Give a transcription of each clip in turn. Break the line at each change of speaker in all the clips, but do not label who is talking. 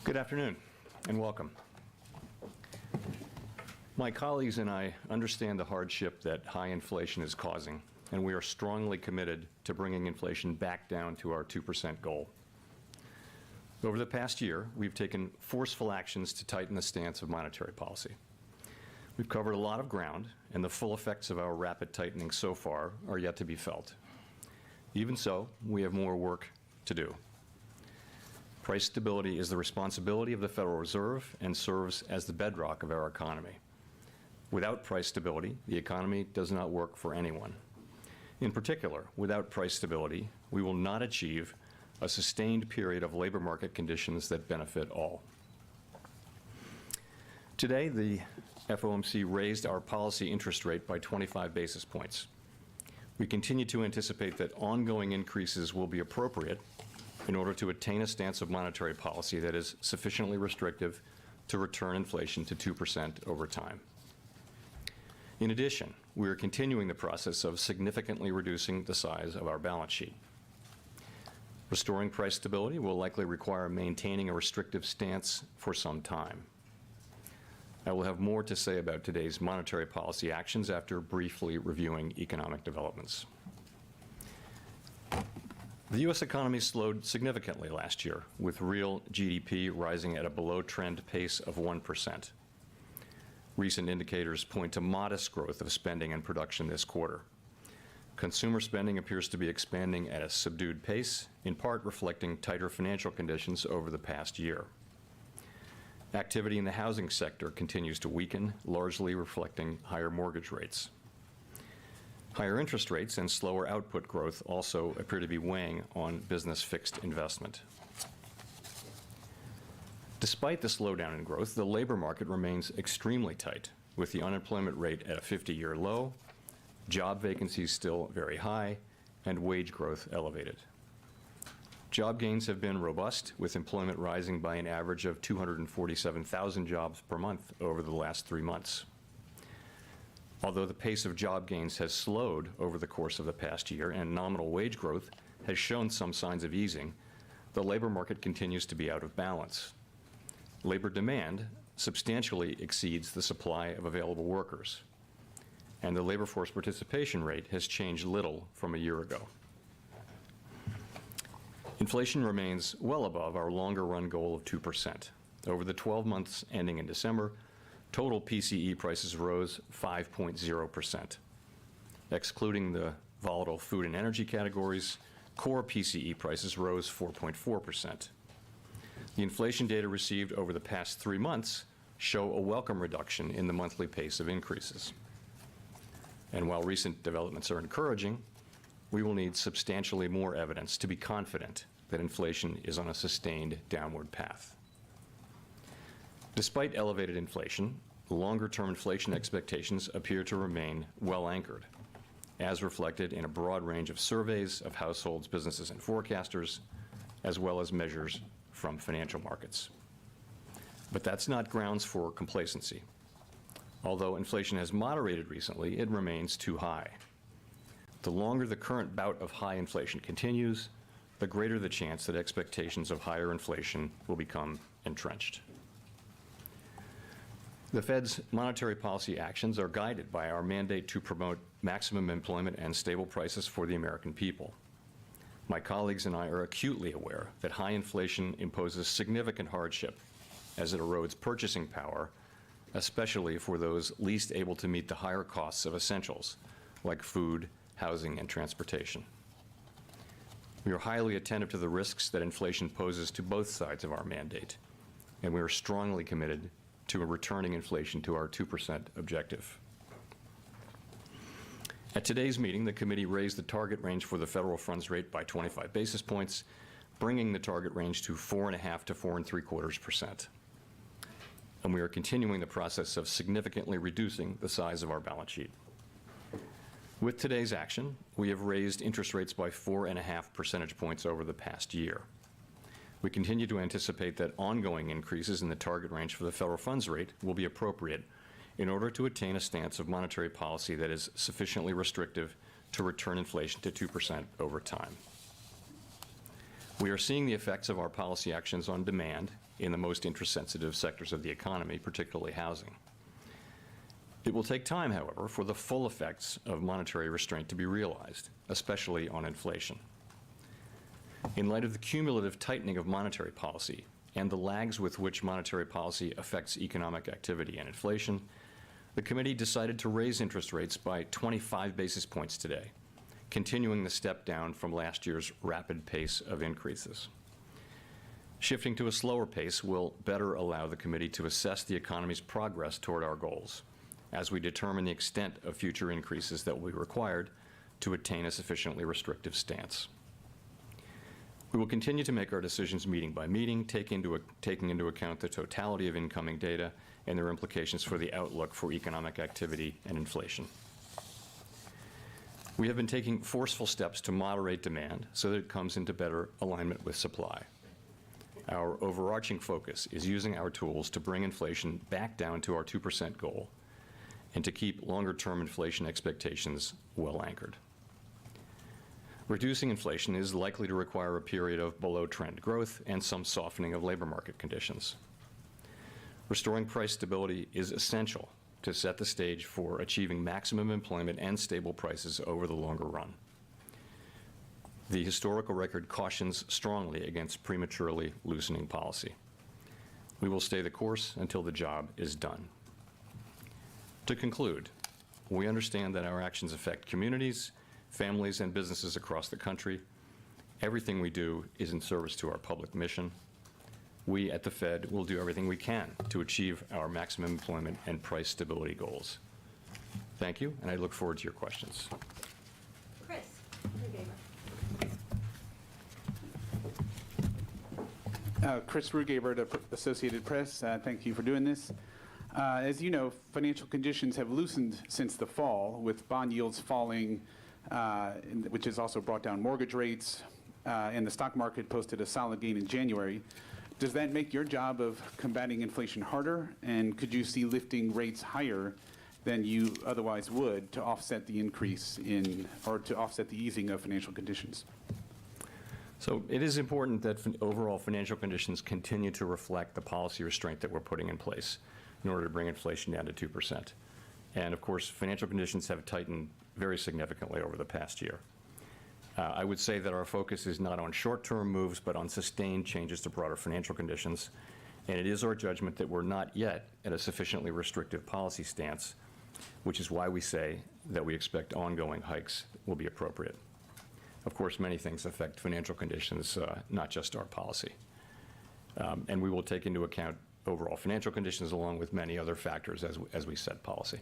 Good afternoon and welcome. My colleagues and I understand the hardship that high inflation is causing, and we are strongly committed to bringing inflation back down to our 2% goal. Over the past year, we've taken forceful actions to tighten the stance of monetary policy. We've covered a lot of ground, and the full effects of our rapid tightening so far are yet to be felt. Even so, we have more work to do. Price stability is the responsibility of the Federal Reserve and serves as the bedrock of our economy. Without price stability, the economy does not work for anyone. In particular, without price stability, we will not achieve a sustained period of labor market conditions that benefit all. Today, the FOMC raised our policy interest rate by 25 basis points. We continue to anticipate that ongoing increases will be appropriate in order to attain a stance of monetary policy that is sufficiently restrictive to return inflation to 2% over time. In addition, we are continuing the process of significantly reducing the size of our balance sheet. Restoring price stability will likely require maintaining a restrictive stance for some time. I will have more to say about today's monetary policy actions after briefly reviewing economic developments. The U.S. economy slowed significantly last year, with real GDP rising at a below-trend pace of 1%. Recent indicators point to modest growth of spending and production this quarter. Consumer spending appears to be expanding at a subdued pace, in part reflecting tighter financial conditions over the past year. Activity in the housing sector continues to weaken, largely reflecting higher mortgage rates. Higher interest rates and slower output growth also appear to be weighing on business fixed investment. Despite the slowdown in growth, the labor market remains extremely tight, with the unemployment rate at a 50-year low, job vacancies still very high, and wage growth elevated. Job gains have been robust, with employment rising by an average of 247,000 jobs per month over the last 3 months. Although the pace of job gains has slowed over the course of the past year and nominal wage growth has shown some signs of easing, the labor market continues to be out of balance. Labor demand substantially exceeds the supply of available workers, and the labor force participation rate has changed little from a year ago. Inflation remains well above our longer-run goal of 2%. Over the 12 months ending in December, total PCE prices rose 5.0%. Excluding the volatile food and energy categories, core PCE prices rose 4.4%. The inflation data received over the past 3 months show a welcome reduction in the monthly pace of increases. And while recent developments are encouraging, we will need substantially more evidence to be confident that inflation is on a sustained downward path. Despite elevated inflation, longer-term inflation expectations appear to remain well anchored, as reflected in a broad range of surveys of households, businesses, and forecasters, as well as measures from financial markets. But that's not grounds for complacency. Although inflation has moderated recently, it remains too high. The longer the current bout of high inflation continues, the greater the chance that expectations of higher inflation will become entrenched. The Fed's monetary policy actions are guided by our mandate to promote maximum employment and stable prices for the American people. My colleagues and I are acutely aware that high inflation imposes significant hardship as it erodes purchasing power, especially for those least able to meet the higher costs of essentials like food, housing, and transportation. We are highly attentive to the risks that inflation poses to both sides of our mandate, and we are strongly committed to returning inflation to our 2% objective. At today's meeting, the committee raised the target range for the federal funds rate by 25 basis points, bringing the target range to 4.5% to 4.75%. And we are continuing the process of significantly reducing the size of our balance sheet. With today's action, we have raised interest rates by 4.5 percentage points over the past year. We continue to anticipate that ongoing increases in the target range for the federal funds rate will be appropriate in order to attain a stance of monetary policy that is sufficiently restrictive to return inflation to 2% over time. We are seeing the effects of our policy actions on demand in the most interest-sensitive sectors of the economy, particularly housing. It will take time, however, for the full effects of monetary restraint to be realized, especially on inflation. In light of the cumulative tightening of monetary policy and the lags with which monetary policy affects economic activity and inflation, the committee decided to raise interest rates by 25 basis points today, continuing the step down from last year's rapid pace of increases. Shifting to a slower pace will better allow the committee to assess the economy's progress toward our goals as we determine the extent of future increases that will be required to attain a sufficiently restrictive stance. We will continue to make our decisions meeting by meeting, taking into account the totality of incoming data and their implications for the outlook for economic activity and inflation. We have been taking forceful steps to moderate demand so that it comes into better alignment with supply. Our overarching focus is using our tools to bring inflation back down to our 2% goal and to keep longer-term inflation expectations well anchored. Reducing inflation is likely to require a period of below-trend growth and some softening of labor market conditions. Restoring price stability is essential to set the stage for achieving maximum employment and stable prices over the longer run. The historical record cautions strongly against prematurely loosening policy. We will stay the course until the job is done. To conclude, we understand that our actions affect communities, families, and businesses across the country. Everything we do is in service to our public mission. We at the Fed will do everything we can to achieve our maximum employment and price stability goals. Thank you, and I look forward to your questions.
Chris Rugaber, the Associated Press. Thank you for doing this. As you know, financial conditions have loosened since the fall, with bond yields falling, which has also brought down mortgage rates, and the stock market posted a solid gain in January. Does that make your job of combating inflation harder? And could you see lifting rates higher than you otherwise would to offset the increase in, or to offset the easing of financial conditions?
So it is important that overall financial conditions continue to reflect the policy restraint that we're putting in place in order to bring inflation down to 2%. And of course, financial conditions have tightened very significantly over the past year. I would say that our focus is not on short-term moves, but on sustained changes to broader financial conditions. And it is our judgment that we're not yet at a sufficiently restrictive policy stance, which is why we say that we expect ongoing hikes will be appropriate. Of course, many things affect financial conditions, not just our policy. And we will take into account overall financial conditions along with many other factors as we set policy.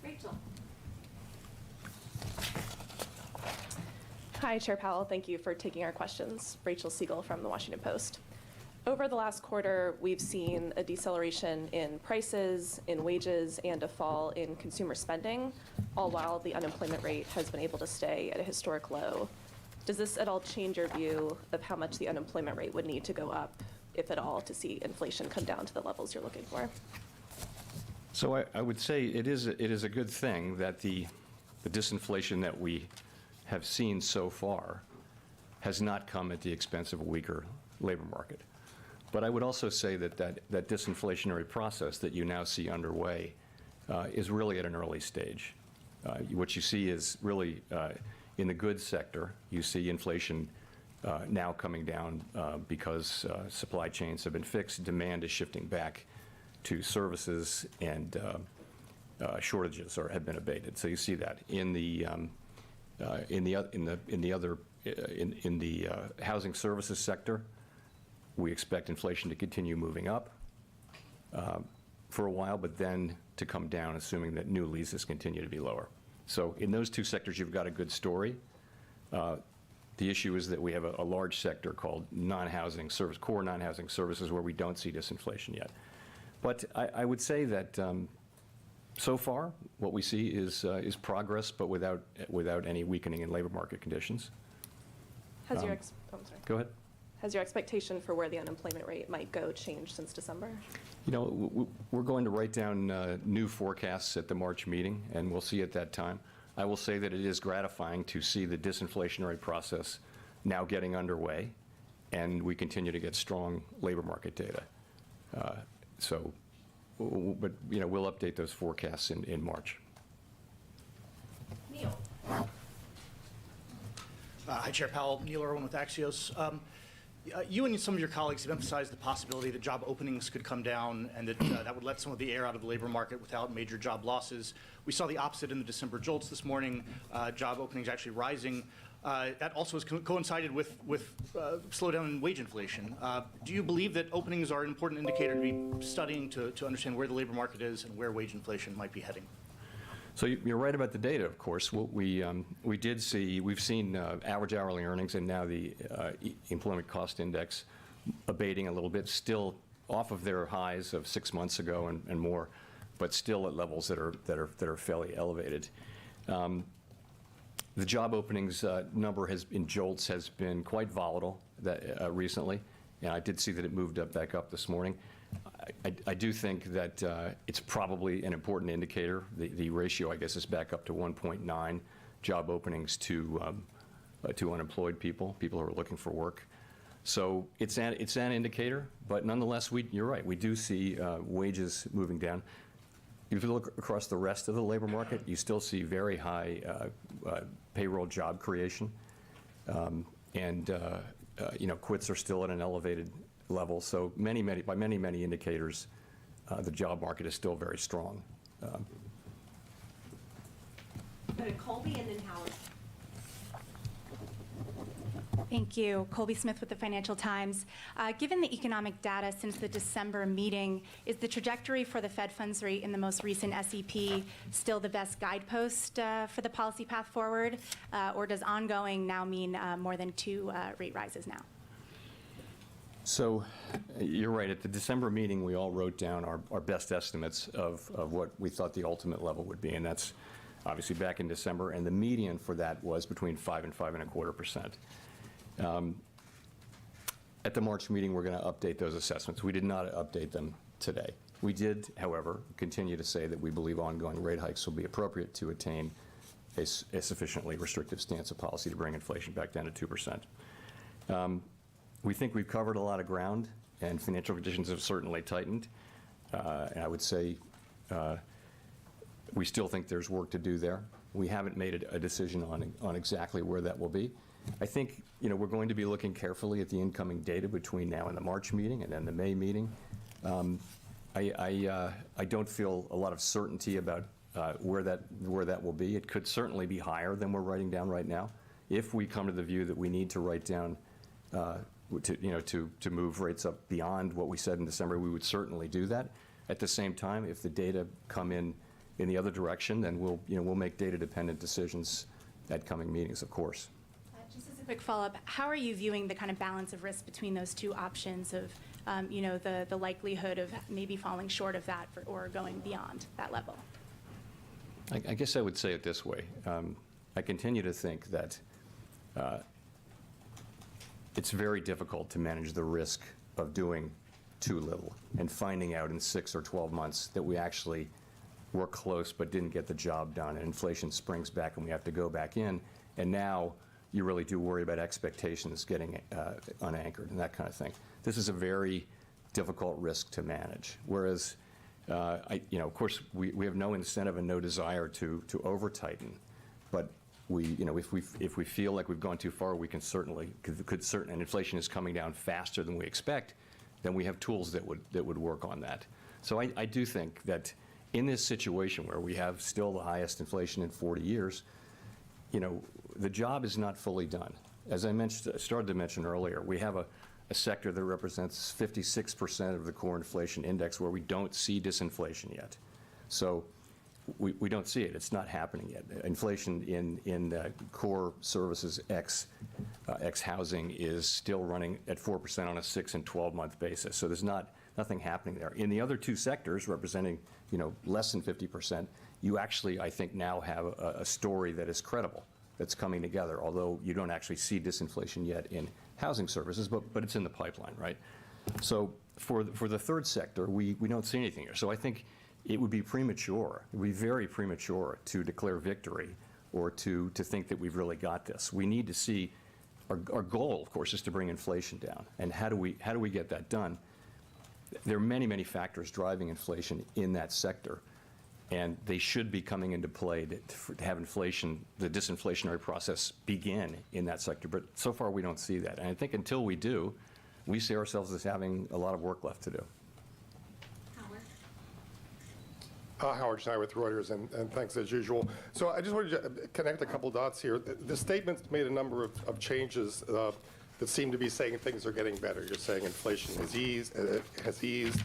Rachel. Hi, Chair Powell. Thank you for taking our questions. Rachel Siegel from the Washington Post. Over the last quarter, we've seen a deceleration in prices, in wages, and a fall in consumer spending, all while the unemployment rate has been able to stay at a historic low. Does this at all change your view of how much the unemployment rate would need to go up, if at all, to see inflation come down to the levels you're looking for?
So I would say it is a good thing that the disinflation that we have seen so far has not come at the expense of a weaker labor market. But I would also say that disinflationary process that you now see underway is really at an early stage. What you see is really in the goods sector, you see inflation now coming down because supply chains have been fixed, demand is shifting back to services, and shortages have been abated. So you see that in the housing services sector. We expect inflation to continue moving up for a while, but then to come down, assuming that new leases continue to be lower. So in those two sectors, you've got a good story. The issue is that we have a large sector called non-housing service, core non-housing services, where we don't see disinflation yet. But I would say that so far, what we see is progress, but without any weakening in labor market conditions.
Has your
Go ahead.
Has your expectation for where the unemployment rate might go changed since December?
You know, we're going to write down new forecasts at the March meeting, and we'll see at that time. I will say that it is gratifying to see the disinflationary process now getting underway, and we continue to get strong labor market data. But we'll update those forecasts in March.
Neil.
Hi, Chair Powell. Neil Irwin with Axios. You and some of your colleagues have emphasized the possibility that job openings could come down and that that would let some of the air out of the labor market without major job losses. We saw the opposite in the December JOLTS this morning, job openings actually rising. That also has coincided with slowdown in wage inflation. Do you believe that openings are an important indicator to be studying to understand where the labor market is and where wage inflation might be heading?
So you're right about the data, of course. What we've seen average hourly earnings and now the employment cost index abating a little bit, still off of their highs of 6 months ago and more, but still at levels that are fairly elevated. The job openings number in JOLTS has been quite volatile recently, and I did see that it moved back up this morning. I do think that it's probably an important indicator. The ratio, I guess, is back up to 1.9 job openings to unemployed people who are looking for work. So it's an indicator, but nonetheless, you're right. We do see wages moving down. If you look across the rest of the labor market, you still see very high payroll job creation, and quits are still at an elevated level. So by many indicators, the job market is still very strong.
Go to Colby and then Howard. Thank you. Colby Smith with the Financial Times. Given the economic data since the December meeting, is the trajectory for the Fed funds rate in the most recent SEP still the best guidepost for the policy path forward? Or does ongoing now mean more than 2 rate rises now?
So you're right. At the December meeting, we all wrote down our best estimates of what we thought the ultimate level would be, and that's obviously back in December, and the median for that was between 5 and 5.25%. At the March meeting, we're going to update those assessments. We did not update them today. We did, however, continue to say that we believe ongoing rate hikes will be appropriate to attain a sufficiently restrictive stance of policy to bring inflation back down to 2%. We think we've covered a lot of ground, and financial conditions have certainly tightened. And I would say we still think there's work to do there. We haven't made a decision on exactly where that will be. I think we're going to be looking carefully at the incoming data between now and the March meeting and then the May meeting. I don't feel a lot of certainty about where that will be. It could certainly be higher than we're writing down right now. If we come to the view that we need to write down to move rates up beyond what we said in December, we would certainly do that. At the same time, if the data come in the other direction, then we'll make data-dependent decisions at coming meetings, of course.
Just as a quick follow-up, how are you viewing the kind of balance of risk between those two options of, the likelihood of maybe falling short of that or going beyond that level?
I guess I would say it this way. I continue to think that it's very difficult to manage the risk of doing too little and finding out in 6 or 12 months that we actually were close but didn't get the job done, and inflation springs back and we have to go back in, and now you really do worry about expectations getting unanchored and that kind of thing. This is a very difficult risk to manage. Whereas, of course, we have no incentive and no desire to over-tighten, but if we feel like we've gone too far, we can and inflation is coming down faster than we expect, then we have tools that would work on that. So I do think that in this situation where we have still the highest inflation in 40 years, the job is not fully done. As I started to mention earlier, we have a sector that represents 56% of the core inflation index where we don't see disinflation yet. So we don't see it. It's not happening yet. Inflation in core services ex housing is still running at 4% on a 6 and 12-month basis. So there's nothing happening there. In the other two sectors, representing less than 50%, you actually, I think, now have a story that is credible, that's coming together. Although you don't actually see disinflation yet in housing services, but it's in the pipeline, right? So for the third sector, we don't see anything here. So I think it would be premature. It would be very premature to declare victory or to think that we've really got this. We need to see our goal, of course, is to bring inflation down. And how do we get that done? There are many, many factors driving inflation in that sector, and they should be coming into play to have inflation, the disinflationary process, begin in that sector. But so far, we don't see that. And I think until we do, we see ourselves as having a lot of work left to do.
Howard Schneider with Reuters, and thanks as usual. So I just wanted to connect a couple dots here. The statement made a number of changes that seem to be saying things are getting better. You're saying inflation has eased.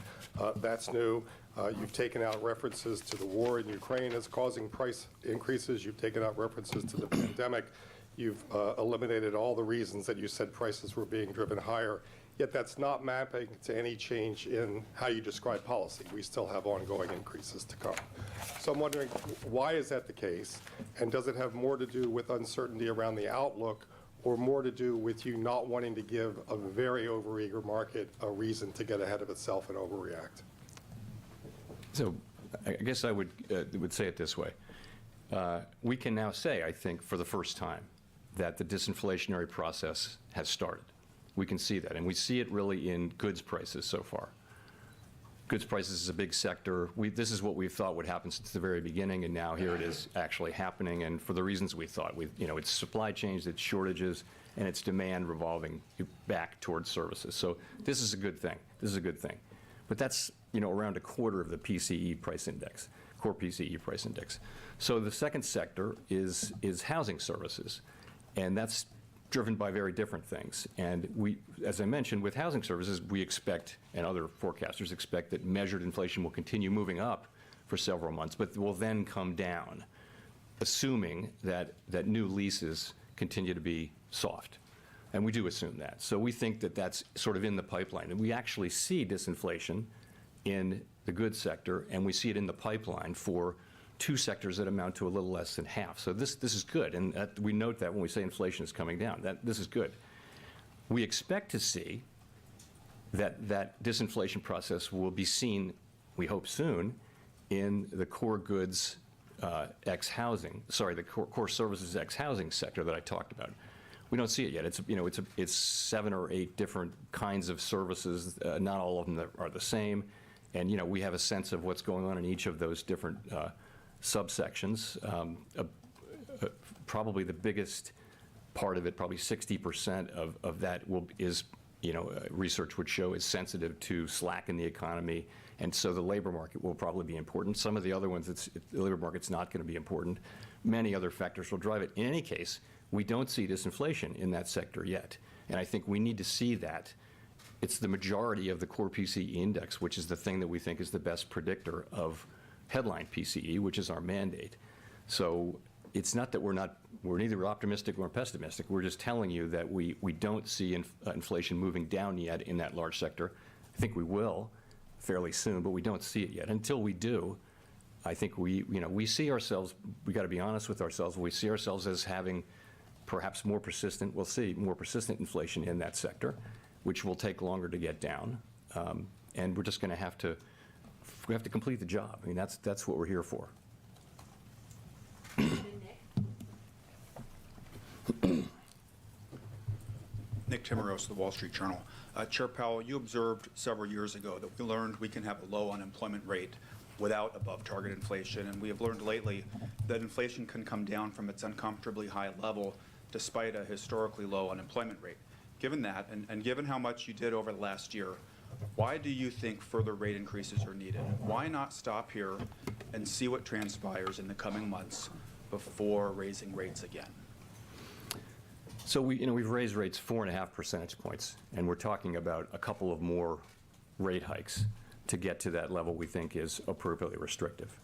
That's new. You've taken out references to the war in Ukraine as causing price increases. You've taken out references to the pandemic. You've eliminated all the reasons that you said prices were being driven higher. Yet that's not mapping to any change in how you describe policy. We still have ongoing increases to come. So I'm wondering, why is that the case? And does it have more to do with uncertainty around the outlook, or more to do with you not wanting to give a very overeager market a reason to get ahead of itself and overreact?
So I guess I would say it this way. We can now say, I think, for the first time, that the disinflationary process has started. We can see that, and we see it really in goods prices so far. Goods prices is a big sector. This is what we thought would happen since the very beginning, and now here it is actually happening, and for the reasons we thought. It's supply chains, it's shortages, and it's demand revolving back towards services. So this is a good thing. This is a good thing. But that's, around a quarter of the PCE price index, core PCE price index. So the second sector is housing services, and that's driven by very different things. And we, as I mentioned, with housing services, we expect, and other forecasters expect, that measured inflation will continue moving up for several months, but will then come down, assuming that new leases continue to be soft. And we do assume that. So we think that that's sort of in the pipeline. And we actually see disinflation in the goods sector, and we see it in the pipeline for two sectors that amount to a little less than half. So this is good, and we note that when we say inflation is coming down, this is good. We expect to see that disinflation process will be seen, we hope soon, in the core goods ex-housing, the core services ex-housing sector that I talked about. We don't see it yet. It's 7 or 8 different kinds of services. Not all of them are the same, and we have a sense of what's going on in each of those different subsections. Probably the biggest part of it, probably 60% of that is, research would show is sensitive to slack in the economy, and so the labor market will probably be important. Some of the other ones, the labor market's not going to be important. Many other factors will drive it. In any case, we don't see disinflation in that sector yet, and I think we need to see that. It's the majority of the core PCE index, which is the thing that we think is the best predictor of headline PCE, which is our mandate. So it's not that we're neither optimistic nor pessimistic. We're just telling you that we don't see inflation moving down yet in that large sector. I think we will fairly soon, but we don't see it yet. Until we do, I think we see ourselves, we got to be honest with ourselves, we see ourselves as having perhaps more persistent, we'll see more persistent inflation in that sector, which will take longer to get down. And we're just going to have to complete the job. I mean, that's what we're here for.
Nick Timmeros of the Wall Street Journal. Chair Powell, you observed several years ago that we learned we can have a low unemployment rate without above target inflation, and we have learned lately that inflation can come down from its uncomfortably high level despite a historically low unemployment rate. Given that, and given how much you did over the last year, why do you think further rate increases are needed? Why not stop here and see what transpires in the coming months before raising rates again?
So we've raised rates 4.5 percentage points, and we're talking about a couple of more rate hikes to get to that level we think is appropriately restrictive.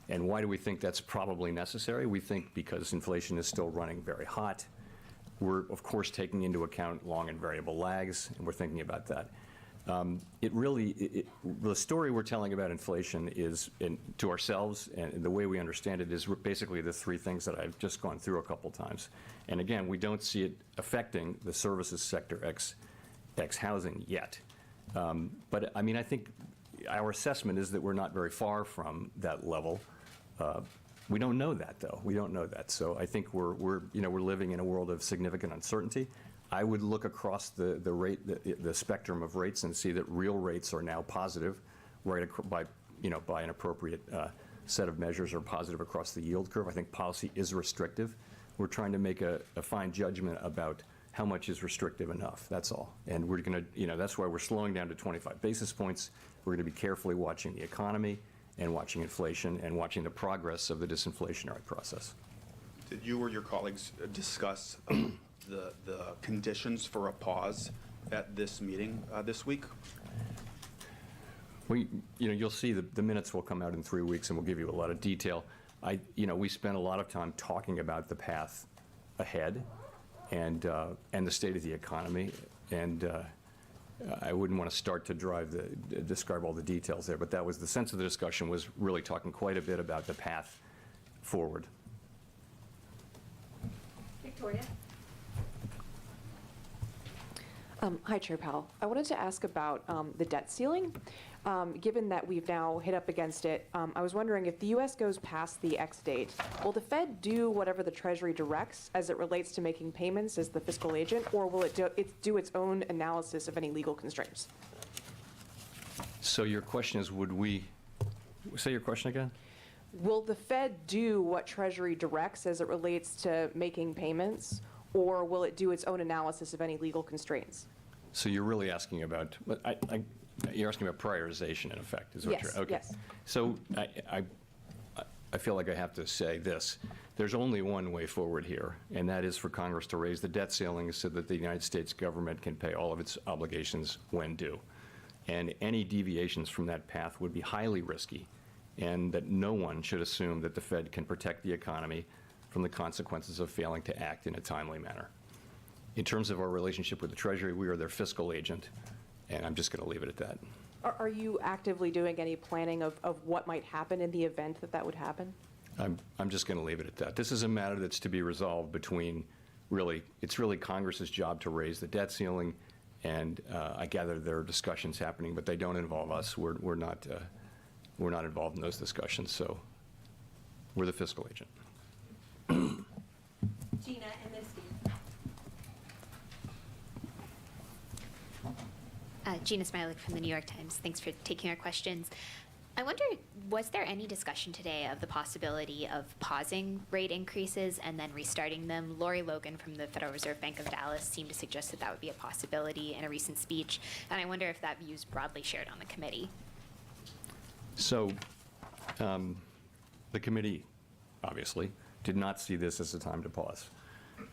And why do we think that's probably necessary? We think because inflation is still running very hot. We're, of course, taking into account long and variable lags, and we're thinking about that. The story we're telling about inflation is, to ourselves, and the way we understand it, is basically the three things that I've just gone through a couple times. And again, we don't see it affecting the services sector ex-housing yet. But I mean, I think our assessment is that we're not very far from that level. We don't know that, though. We don't know that. So I think we're living in a world of significant uncertainty. I would look across the spectrum of rates and see that real rates are now positive, right by an appropriate set of measures, are positive across the yield curve. I think policy is restrictive. We're trying to make a fine judgment about how much is restrictive enough. That's all. And we're going to, that's why we're slowing down to 25 basis points. We're going to be carefully watching the economy and watching inflation and watching the progress of the disinflationary process.
Did you or your colleagues discuss the conditions for a pause at this meeting this week?
You'll see the minutes will come out in 3 weeks, and we'll give you a lot of detail. We spent a lot of time talking about the path ahead and the state of the economy, and I wouldn't want to start to describe all the details there, but that was the sense of the discussion, was really talking quite a bit about the path forward.
Victoria?
Hi, Chair Powell. I wanted to ask about the debt ceiling. Given that we've now hit up against it, I was wondering if the U.S. goes past the X date, will the Fed do whatever the Treasury directs as it relates to making payments as the fiscal agent, or will it do its own analysis of any legal constraints?
So your question is, would we, say your question again?
Will the Fed do what Treasury directs as it relates to making payments, or will it do its own analysis of any legal constraints?
So you're really asking about, you're asking about prioritization, in effect, is what
Yes,
you're, okay.
yes.
So I feel like I have to say this. There's only one way forward here, and that is for Congress to raise the debt ceiling so that the United States government can pay all of its obligations when due. And any deviations from that path would be highly risky, and that no one should assume that the Fed can protect the economy from the consequences of failing to act in a timely manner. In terms of our relationship with the Treasury, we are their fiscal agent, and I'm just going to leave it at that.
Are you actively doing any planning of what might happen in the event that that would happen?
I'm just going to leave it at that. This is a matter that's to be resolved between, it's really Congress's job to raise the debt ceiling, and I gather there are discussions happening, but they don't involve us. We're not involved in those discussions, so we're the fiscal agent.
Gina, and then Steve.
Gina Smilik from the New York Times. Thanks for taking our questions. I wonder, was there any discussion today of the possibility of pausing rate increases and then restarting them? Lori Logan from the Federal Reserve Bank of Dallas seemed to suggest that that would be a possibility in a recent speech, and I wonder if that view is broadly shared on the committee.
So the committee, obviously, did not see this as a time to pause.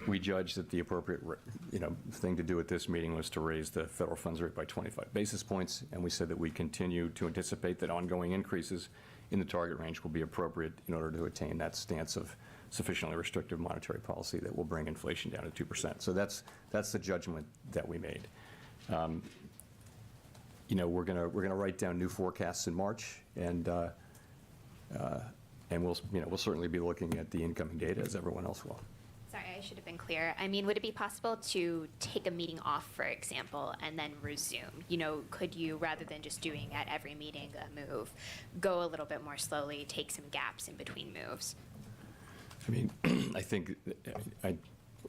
We judged that the appropriate thing to do at this meeting was to raise the federal funds rate by 25 basis points, and we said that we continue to anticipate that ongoing increases in the target range will be appropriate in order to attain that stance of sufficiently restrictive monetary policy that will bring inflation down to 2%. So that's the judgment that we made. We're going to write down new forecasts in March, and we'll certainly be looking at the incoming data as everyone else will.
Sorry, I should have been clear. I mean, would it be possible to take a meeting off, for example, and then resume? Could you, rather than just doing at every meeting a move, go a little bit more slowly, take some gaps in between moves?
I mean, I think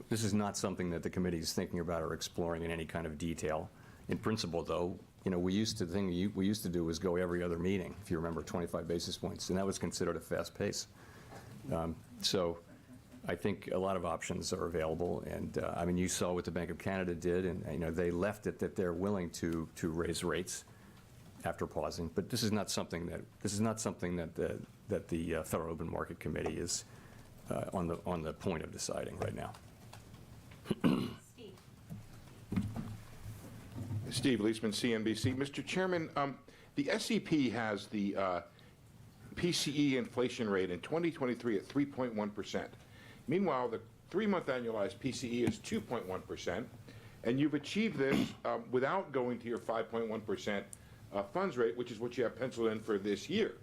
this is not something that the committee is thinking about or exploring in any kind of detail. In principle, though, we used to do was go every other meeting, if you remember, 25 basis points, and that was considered a fast pace. So I think a lot of options are available, and I mean, you saw what the Bank of Canada did, and they left it that they're willing to raise rates after pausing. But this is not something that the Federal Open Market Committee is on the point of deciding right now.
Steve.
Steve Leisman, CNBC. Mr. Chairman, the SEP has the PCE inflation rate in 2023 at 3.1%. Meanwhile, the 3-month annualized PCE is 2.1%, and you've achieved this without going to your 5.1% funds rate, which is what you have penciled in for this year.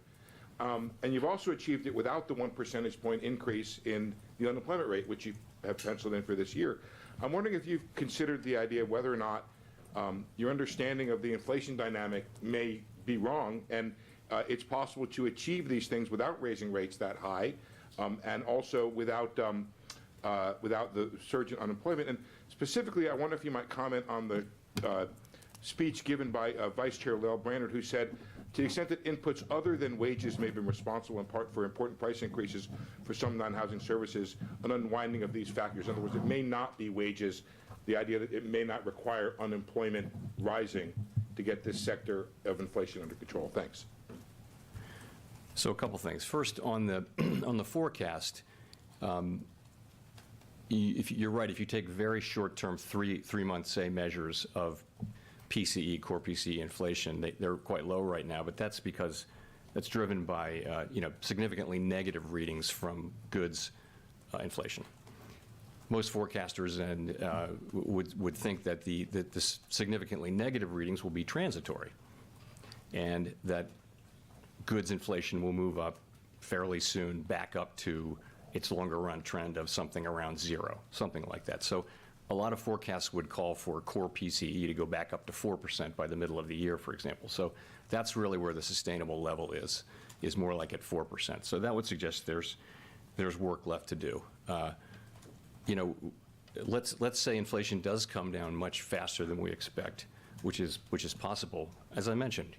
And you've also achieved it without the 1 percentage point increase in the unemployment rate, which you have penciled in for this year. I'm wondering if you've considered the idea of whether or not your understanding of the inflation dynamic may be wrong, and it's possible to achieve these things without raising rates that high, and also without without the surge in unemployment. And specifically, I wonder if you might comment on the speech given by Vice Chair Lael Brainerd, who said, to the extent that inputs other than wages may have been responsible in part for important price increases for some non-housing services, an unwinding of these factors. In other words, it may not be wages, the idea that it may not require unemployment rising to get this sector of inflation under control. Thanks.
So a couple things. First, on the on the forecast, you're right. If you take very short-term, three-month, say, measures of PCE, core PCE inflation, they're quite low right now, but that's because that's driven by significantly negative readings from goods inflation. Most forecasters would think that the significantly negative readings will be transitory, and that goods inflation will move up fairly soon back up to its longer run trend of something around 0, something like that. So a lot of forecasts would call for core PCE to go back up to 4% by the middle of the year, for example. So that's really where the sustainable level is more like at 4%. So that would suggest there's work left to do. Let's say inflation does come down much faster than we expect, which is possible. As I mentioned,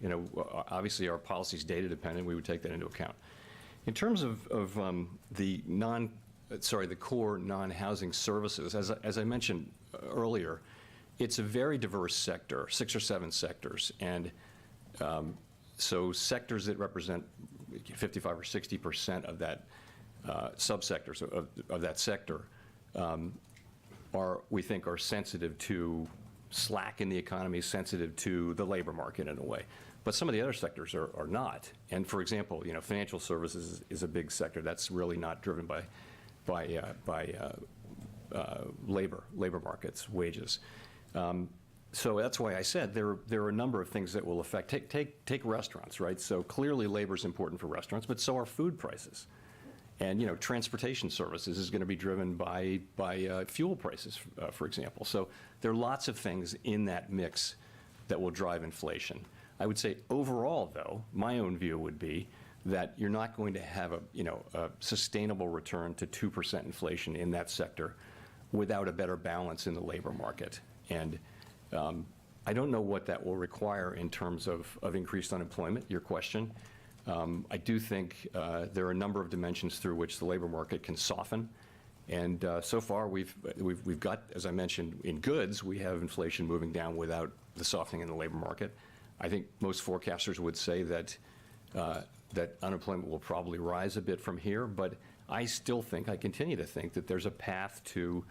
obviously our policy is data dependent. We would take that into account. In terms of the core non-housing services, as I mentioned earlier, it's a very diverse sector, 6 or 7 sectors, and so sectors that represent 55 or 60% of that subsectors of that sector we think are sensitive to slack in the economy, sensitive to the labor market in a way. But some of the other sectors are not. And for example, financial services is a big sector that's really not driven by labor markets, wages. So that's why I said there are a number of things that will affect. Take restaurants, right? So clearly labor is important for restaurants, but so are food prices. And transportation services is going to be driven by fuel prices, for example. So there are lots of things in that mix that will drive inflation. I would say overall, though, my own view would be that you're not going to have a sustainable return to 2% inflation in that sector without a better balance in the labor market. And I don't know what that will require in terms of increased unemployment, your question. I do think there are a number of dimensions through which the labor market can soften. And so far, we've got, as I mentioned, in goods, we have inflation moving down without the softening in the labor market. I think most forecasters would say that unemployment will probably rise a bit from here, but I continue to think that there's a path to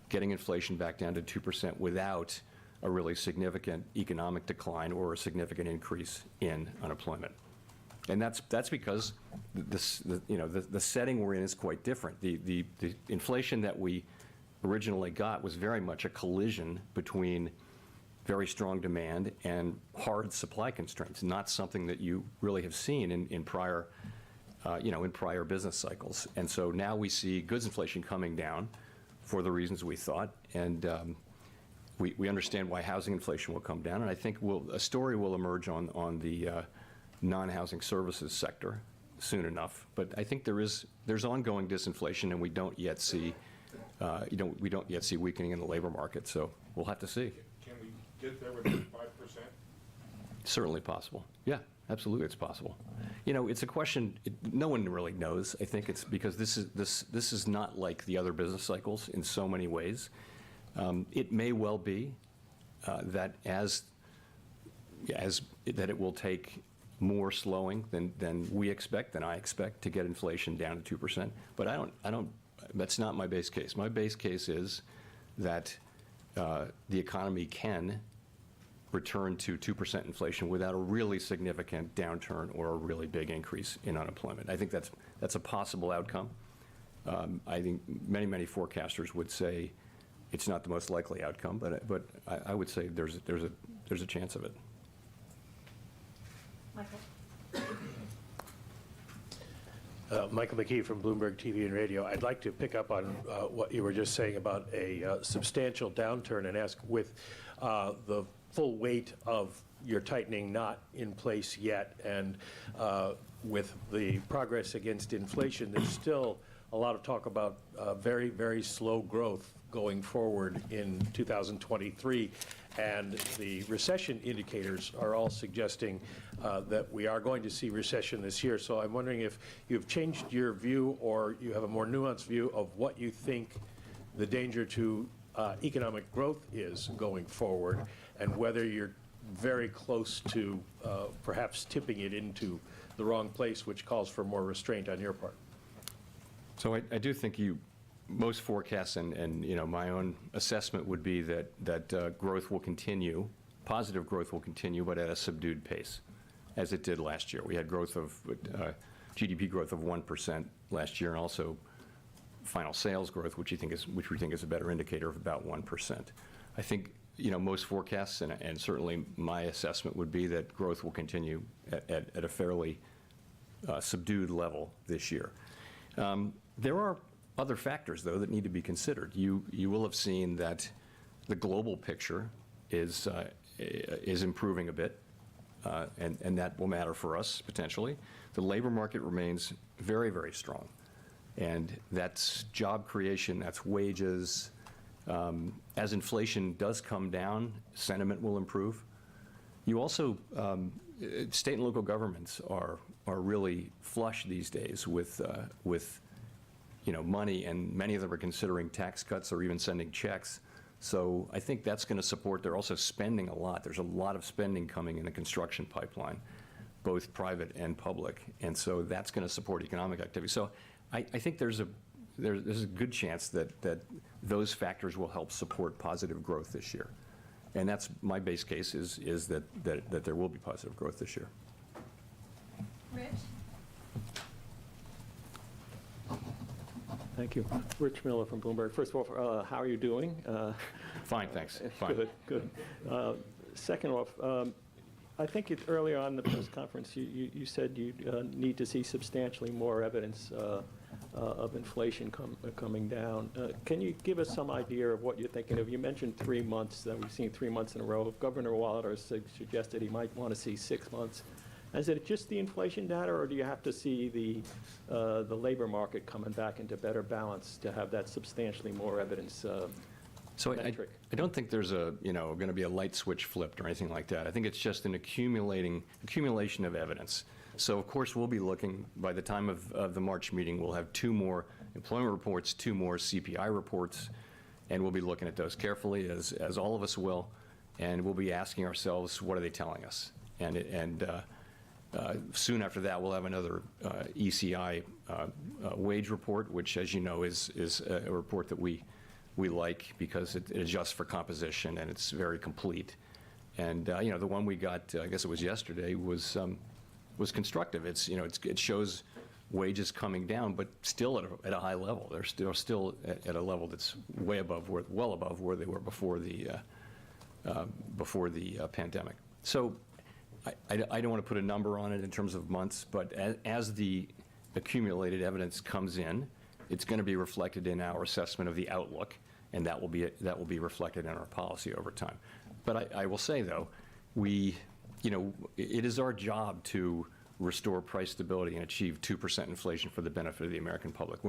getting inflation back down to 2% without a really significant economic decline or a significant increase in unemployment. And that's because the setting we're in is quite different. The inflation that we originally got was very much a collision between very strong demand and hard supply constraints, not something that you really have seen in prior business cycles. And so now we see goods inflation coming down for the reasons we thought, and we understand why housing inflation will come down. And I think a story will emerge on the non-housing services sector soon enough. But I think there's ongoing disinflation, and we don't yet see weakening in the labor market. So we'll have to see.
Can we get there with 5%?
Certainly possible. Yeah, absolutely, it's possible. It's a question no one really knows. I think it's because this is not like the other business cycles in so many ways. It may well be that that it will take more slowing than we expect, than I expect, to get inflation down to 2%. But I don't. That's not my base case. My base case is that the economy can return to 2% inflation without a really significant downturn or a really big increase in unemployment. I think that's a possible outcome. I think many forecasters would say it's not the most likely outcome, but I would say there's a chance of it.
Michael.
Michael McKee from Bloomberg TV and Radio. I'd like to pick up on what you were just saying about a substantial downturn and ask, with the full weight of your tightening not in place yet, and with the progress against inflation, there's still a a lot of talk about very, very slow growth going forward in 2023, and the recession indicators are all suggesting that we are going to see recession this year. So I'm wondering if you've changed your view, or you have a more nuanced view of what you think the danger to economic growth is going forward, and whether you're very close to perhaps tipping it into the wrong place, which calls for more restraint on your part.
So I do think most forecasts and my own assessment would be that growth will continue, positive growth will continue, but at a subdued pace, as it did last year. We had growth of GDP growth of 1% last year, and also final sales growth, which we think is a better indicator of about 1%. I think most forecasts and certainly my assessment would be that growth will continue at a fairly subdued level this year. There are other factors, though, that need to be considered. You will have seen that the global picture is improving a bit, and that will matter for us potentially. The labor market remains very, very strong, and that's job creation, that's wages. As inflation does come down, sentiment will improve. You also, state and local governments are really flush these days with money, and many of them are considering tax cuts or even sending checks. So I think that's going to support. They're also spending a lot. There's a lot of spending coming in the construction pipeline, both private and public, and so that's going to support economic activity. So I think there's a good chance that those factors will help support positive growth this year, and that's my base case is that there will be positive growth this year.
Rich?
Thank you. Rich Miller from Bloomberg. First of all, how are you doing?
Fine, thanks. Fine.
Good. Second off, I think earlier on in the press conference, you said you need to see substantially more evidence of inflation coming down. Can you give us some idea of what you're thinking of? You mentioned 3 months, that we've seen 3 months in a row. Governor Waller suggested he might want to see 6 months. Is it just the inflation data, or do you have to see the labor market coming back into better balance to have that substantially more evidence metric?
I don't think there's going to be a light switch flipped or anything like that. I think it's just an accumulation of evidence. So of course we'll be looking, by the time of the March meeting, we'll have 2 more employment reports, 2 more CPI reports, and we'll be looking at those carefully, as all of us will, and we'll be asking ourselves, what are they telling us? And soon after that, we'll have another ECI wage report, which, as you know, is a report that we like because it adjusts for composition and it's very complete. And the one we got, I guess it was yesterday, was constructive. It shows wages coming down, but still at a high level. They're still at a level that's well above where they were before the pandemic. So I don't want to put a number on it in terms of months, but as the accumulated evidence comes in, it's going to be reflected in our assessment of the outlook, and that will be reflected in our policy over time. But I will say, though, it is our job to restore price stability and achieve 2% inflation for the benefit of the American public.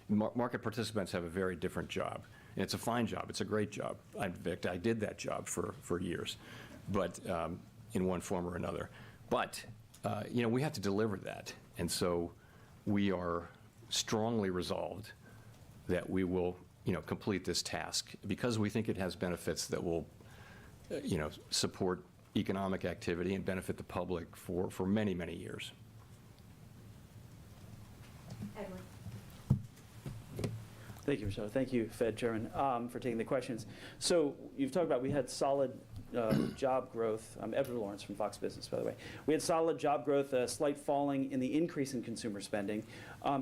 Market participants have a very different job, and it's a fine job. It's a great job. In fact, I did that job for years, but in one form or another. But, we have to deliver that. And so we are strongly resolved that we will, complete this task because we think it has benefits that will, support economic activity and benefit the public for many, many years.
Edward.
Thank you, Michelle. Thank you, Fed Chairman, for taking the questions. So you've talked about we had solid job growth. I'm Edward Lawrence from Fox Business, by the way. We had solid job growth, a slight falling in the increase in consumer spending.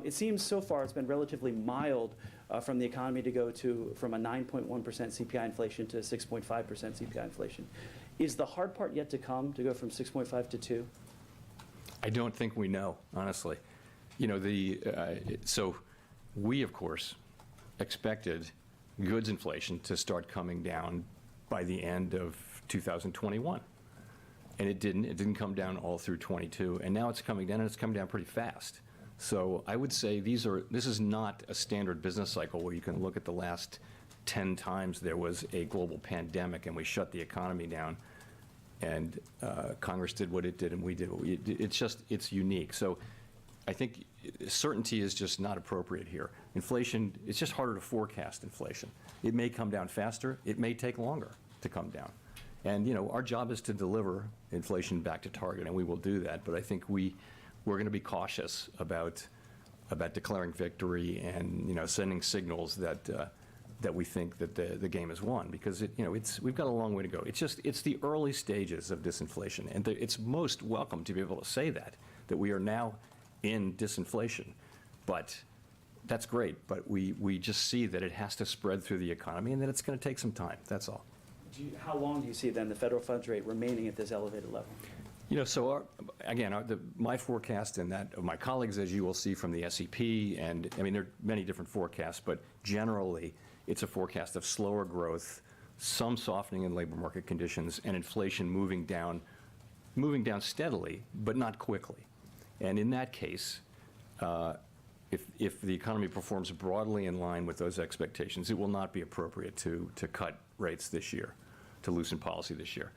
It seems so far it's been relatively mild from the economy to go from a 9.1% CPI inflation to 6.5% CPI inflation. Is the hard part yet to come, to go from 6.5 to 2?
I don't think we know, honestly. So we, of course, expected goods inflation to start coming down by the end of 2021. And it didn't. It didn't come down all through 22. And now it's coming down, and it's coming down pretty fast. So I would say this is not a standard business cycle where you can look at the last 10 times there was a global pandemic and we shut the economy down, and Congress did what it did and we did what we did. It's unique. So I think certainty is just not appropriate here. Inflation, it's just harder to forecast inflation. It may come down faster. It may take longer to come down. And, our job is to deliver inflation back to target, and we will do that. But I think we're going to be cautious about declaring victory and, sending signals that we think that the game is won, because we've got a long way to go. It's the early stages of disinflation, and it's most welcome to be able to say that we are now in disinflation. But that's great, but we just see that it has to spread through the economy and that it's going to take some time. That's all.
How long do you see then the federal funds rate remaining at this elevated level?
So my forecast and that of my colleagues, as you will see from the SEP, and I mean, there are many different forecasts, but generally it's a forecast of slower growth, some softening in labor market conditions, and inflation moving down steadily, but not quickly. And in that case, if the economy performs broadly in line with those expectations, it will not be appropriate to cut rates this year, to loosen policy this year.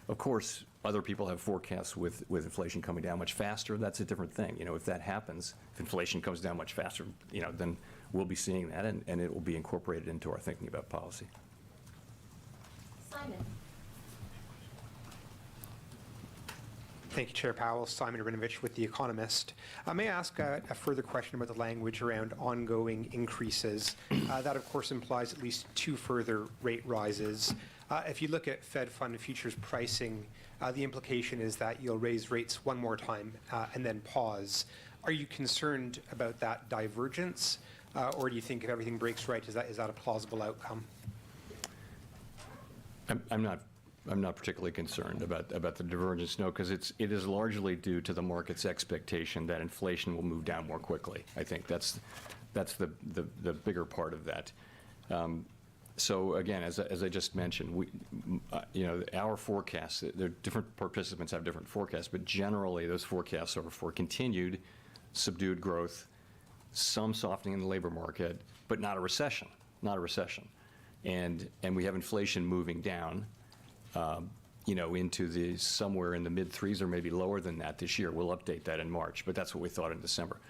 Of course, other people have forecasts with inflation coming down much faster. That's a different thing. If that happens, if inflation comes down much faster, then we'll be seeing that, and it will be incorporated into our thinking about policy.
Simon.
Thank you, Chair Powell. Simon Rabinovich with The Economist. May I ask a further question about the language around ongoing increases? That, of course, implies at least 2 further rate rises. If you look at Fed Fund futures pricing, the implication is that you'll raise rates one more time and then pause. Are you concerned about that divergence, or do you think if everything breaks right, is that a plausible outcome?
I'm not particularly concerned about the divergence, no, because it is largely due to the market's expectation that inflation will move down more quickly. I think that's the bigger part of that. So again, as I just mentioned, our forecasts, different participants have different forecasts, but generally those forecasts are for continued subdued growth, some softening in the labor market, but not a recession, and we have inflation moving down. Into the somewhere in the mid-3s or maybe lower than that this year. We'll update that in March, but that's what we thought in December.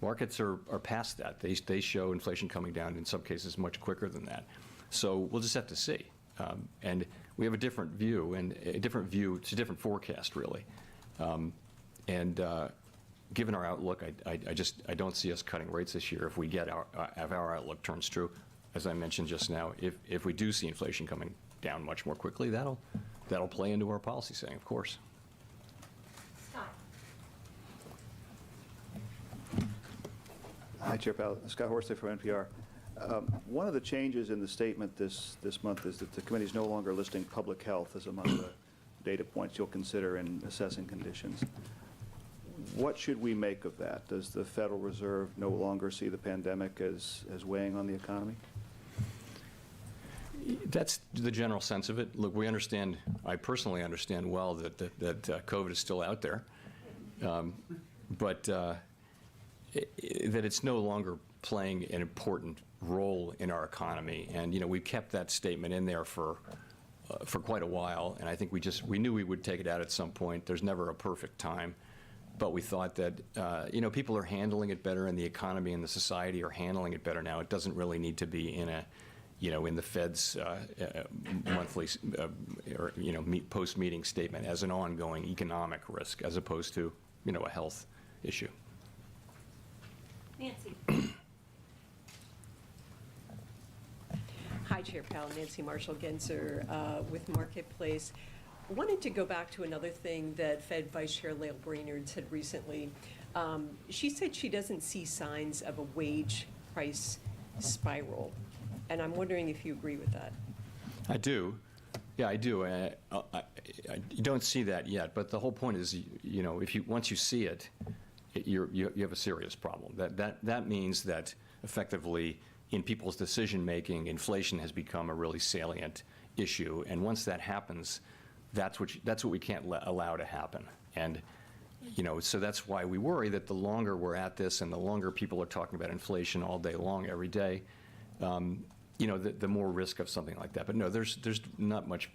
Markets are past that. They show inflation coming down in some cases much quicker than that. So we'll just have to see. And we have a different view, it's a different forecast, really. Given our outlook, I don't see us cutting rates this year if our outlook turns true. As I mentioned just now, if we do see inflation coming down much more quickly, that'll play into our policy setting, of course.
Scott.
Hi, Chair Powell. Scott Horsley from NPR. One of the changes in the statement this month is that the committee is no longer listing public health as among the data points you'll consider in assessing conditions. What should we make of that? Does the Federal Reserve no longer see the pandemic as weighing on the economy?
That's the general sense of it. Look, I personally understand well that COVID is still out there, but that it's no longer playing an important role in our economy. And, we've kept that statement in there for quite a while, and I think we knew we would take it out at some point. There's never a perfect time, but we thought that, people are handling it better, and the economy and the society are handling it better now. It doesn't really need to be in the Fed's monthly or post-meeting statement as an ongoing economic risk, as opposed to a health issue.
Nancy.
Hi, Chair Powell. Nancy Marshall-Genzer with Marketplace. Wanted to go back to another thing that Fed Vice Chair Lael Brainerd said recently. She said she doesn't see signs of a wage price spiral. And I'm wondering if you agree with that.
I do. Yeah, I do. You don't see that yet, but the whole point is, once you see it, you have a serious problem. That means that effectively, in people's decision-making, inflation has become a really salient issue. And once that happens, that's what we can't allow to happen. And So that's why we worry that the longer we're at this and the longer people are talking about inflation all day long, every day, the more risk of something like that. But no, there's not much.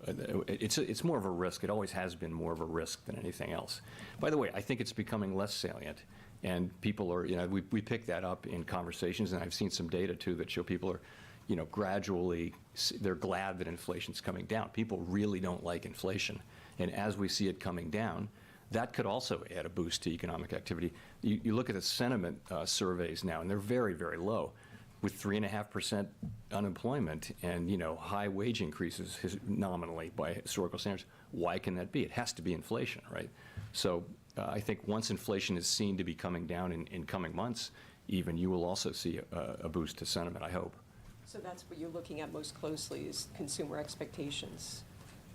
It's more of a risk. It always has been more of a risk than anything else. By the way, I think it's becoming less salient, and people are, we pick that up in conversations, and I've seen some data too that show people are, gradually, they're glad that inflation's coming down. People really don't like inflation, and as we see it coming down, that could also add a boost to economic activity. You look at the sentiment surveys now, and they're very, very low. With 3.5% unemployment and high wage increases nominally by historical standards, why can that be? It has to be inflation, right? So I think once inflation is seen to be coming down in coming months, even you will also see a boost to sentiment, I hope.
So that's what you're looking at most closely is consumer expectations.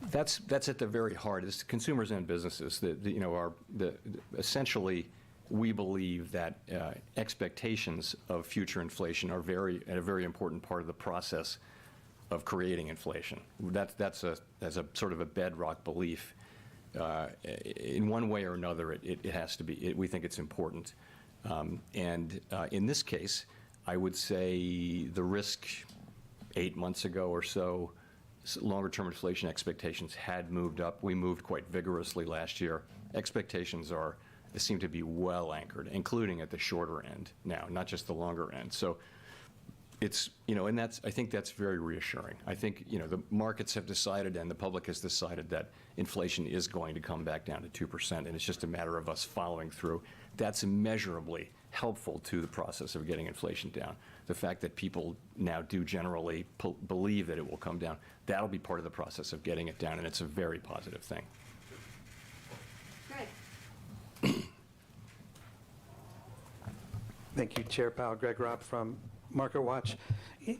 That's at the very heart. It's consumers and businesses essentially. We believe that expectations of future inflation are a very important part of the process of creating inflation. That's a sort of a bedrock belief. In one way or another, it has to be. We think it's important. And in this case, I would say the risk 8 months ago or so, longer-term inflation expectations had moved up. We moved quite vigorously last year. Expectations seem to be well anchored, including at the shorter end now, not just the longer end. So it's, and I think that's very reassuring. I think, the markets have decided and the public has decided that inflation is going to come back down to 2%, and it's just a matter of us following through. That's immeasurably helpful to the process of getting inflation down. The fact that people now do generally believe that it will come down, that'll be part of the process of getting it down, and it's a very positive thing.
Thank you, Chair Powell. Greg Robb from MarketWatch.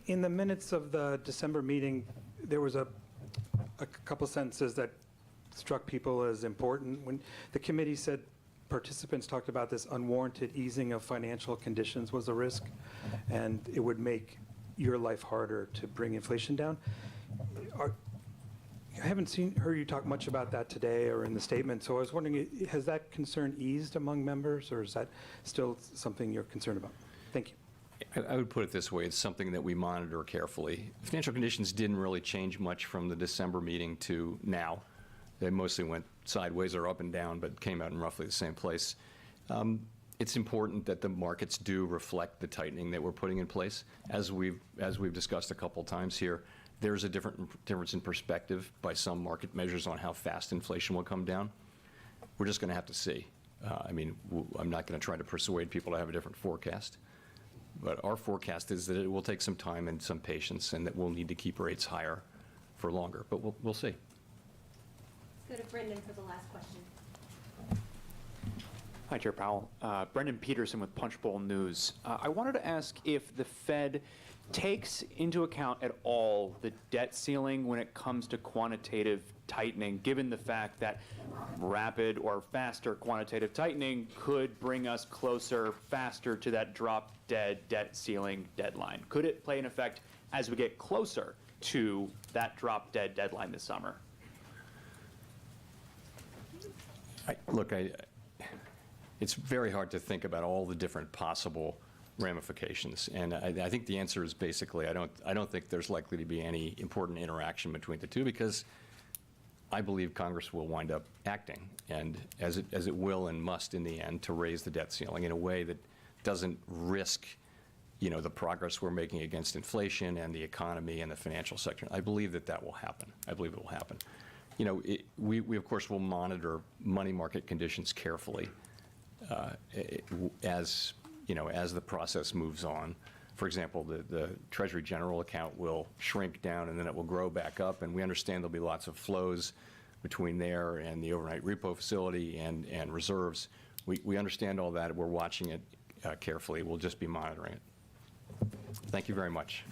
In the minutes of the December meeting, there was a couple sentences that struck people as important. When the committee said participants talked about this unwarranted easing of financial conditions was a risk, and it would make your life harder to bring inflation down. I haven't heard you talk much about that today or in the statement, so I was wondering, has that concern eased among members, or is that still something you're concerned about? Thank you.
I would put it this way. It's something that we monitor carefully. Financial conditions didn't really change much from the December meeting to now. They mostly went sideways or up and down, but came out in roughly the same place. It's important that the markets do reflect the tightening that we're putting in place. As we've discussed a couple times here, there's a difference in perspective by some market measures on how fast inflation will come down. We're just going to have to see. I'm not going to try to persuade people to have a different forecast, but our forecast is that it will take some time and some patience, and that we'll need to keep rates higher for longer, but we'll see.
Let's go to Brendan for the last question.
Hi, Chair Powell. Brendan Peterson with Punchbowl News. I wanted to ask if the Fed takes into account at all the debt ceiling when it comes to quantitative tightening, given the fact that rapid or faster quantitative tightening could bring us closer, faster to that drop-dead debt ceiling deadline. Could it play an effect as we get closer to that drop-dead deadline this summer?
It's very hard to think about all the different possible ramifications, and I think the answer is basically I don't think there's likely to be any important interaction between the two, because I believe Congress will wind up acting, and as it will and must in the end, to raise the debt ceiling in a way that doesn't risk the progress we're making against inflation and the economy and the financial sector. I believe that will happen. I believe it will happen. We of course will monitor money market conditions carefully as the process moves on. For example, the Treasury General account will shrink down and then it will grow back up, and we understand there'll be lots of flows between there and the overnight repo facility and reserves. We understand all that. We're watching it carefully. We'll just be monitoring it. Thank you very much.